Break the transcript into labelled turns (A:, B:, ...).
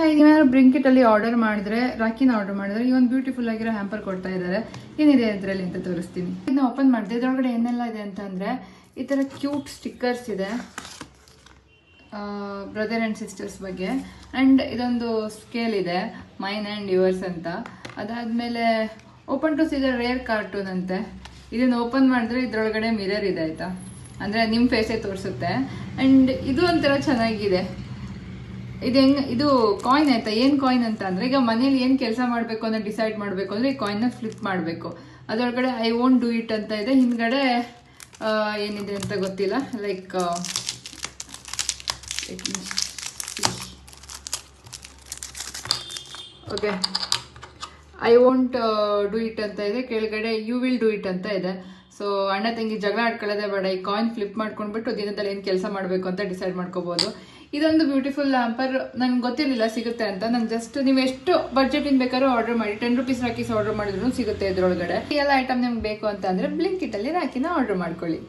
A: ನೀವೇನಾದ್ರು ಬ್ಲಿಂಕಿಟ್ ಅಲ್ಲಿ ಆರ್ಡರ್ ಮಾಡಿದ್ರೆ, ರಾಖಿನ ಆರ್ಡರ್ ಮಾಡಿದ್ರೆ ಈ ಒಂದು ಬ್ಯೂಟಿಫುಲ್ ಆಗಿರೋ ಹ್ಯಾಂಪರ್ ಕೊಡ್ತಾ ಇದ್ದಾರೆ. ಏನಿದೆ ಅದರಲ್ಲಿ ಅಂತ ತೋರಿಸ್ತೀನಿ. ಇದನ್ನ ಓಪನ್ ಮಾಡಿದೆ. ಇದರೊಳಗಡೆ ಏನೆಲ್ಲ ಇದೆ ಅಂತ ಅಂದ್ರೆ ಈ ತರ ಕ್ಯೂಟ್ ಸ್ಟಿಕ್ಕರ್ಸ್ ಇದೆ ಬ್ರದರ್ ಆ್ಯಂಡ್ ಸಿಸ್ಟರ್ಸ್ ಬಗ್ಗೆ. ಆ್ಯಂಡ್ ಇದೊಂದು ಸ್ಕೇಲ್ ಇದೆ, ಮೈನ್ ಆ್ಯಂಡ್ ಯುವರ್ಸ್ ಅಂತ. ಅದಾದಮೇಲೆ open to see the rare cartoon ಅಂತೆ. ಇದನ್ನು ಓಪನ್ ಮಾಡಿದ್ರೆ ಇದರೊಳಗಡೆ ಮಿರರ್ ಇದೆ ಆಯಿತಾ, ಅಂದರೆ ನಿಮ್ಮ ಫೇಸೇ ತೋರಿಸುತ್ತೆ. ಆ್ಯಂಡ್ ಇದು ಒಂಥರ ಚೆನ್ನಾಗಿದೆ. ಇದು ಕಾಯಿನ್ ಆಯಿತಾ. ಏನು ಕಾಯಿನ್ ಅಂತ ಅಂದರೆ, ಈಗ ಮನೇಲಿ ಏನು ಕೆಲಸ ಮಾಡಬೇಕು ಅಂತ ಡಿಸೈಡ್ ಮಾಡಬೇಕು ಅಂದರೆ ಈ ಕಾಯಿನ್ನ ಫ್ಲಿಪ್ ಮಾಡಬೇಕು. ಅದರೊಳಗಡೆ ಐ ವೋಂಟ್ ಡೂ ಇಟ್ ಅಂತ ಇದೆ. ಹಿಂದ್ಗಡೆ ಏನಿದೆ ಅಂತ ಗೊತ್ತಿಲ್ಲ. Like okay, I won't do it ಅಂತ ಇದೆ. ಕೆಳಗಡೆ ಯು ವಿಲ್ ಡೂ ಇಟ್ ಅಂತ ಇದೆ. ಸೊ ಅಣ್ಣ ತಂಗಿ ಜಗಳ ಆಡ್ಕೊಳ್ಳೋದೇ ಬೇಡ, ಈ ಕಾಯಿನ್ ಫ್ಲಿಪ್ ಮಾಡ್ಕೊಂಡ್ಬಿಟ್ಟು ದಿನದಲ್ಲಿ ಏನು ಕೆಲಸ ಮಾಡಬೇಕು ಅಂತ ಡಿಸೈಡ್ ಮಾಡ್ಕೋಬಹುದು. ಇದೊಂದು ಬ್ಯೂಟಿಫುಲ್ ಹ್ಯಾಂಪರ್ ನಂಗೆ ಗೊತ್ತಿರಲಿಲ್ಲ ಸಿಗುತ್ತೆ ಅಂತ. ನಾನು ಜಸ್ಟ್ ನೀವು ಎಷ್ಟು ಬಡ್ಜೆಟ್ ಇನ್ ಬೇಕಾದ್ರೂ ಆರ್ಡರ್ ಮಾಡಿ, 10 ರೂಪೀಸ್ ರಾಖೀಸ್ ಆರ್ಡರ್ ಮಾಡಿದ್ರು ಸಿಗುತ್ತೆ ಇದ್ರೊಳಗಡೆ. ಈ ಎಲ್ಲ ಐಟಮ್ ನಿಮ್ಗೆ ಬೇಕು ಅಂತ ಅಂದ್ರೆ ಬ್ಲಿಂಕಿಟ್ ಅಲ್ಲಿ ರಾಖಿನ ಆರ್ಡರ್ ಮಾಡ್ಕೊಳ್ಳಿ.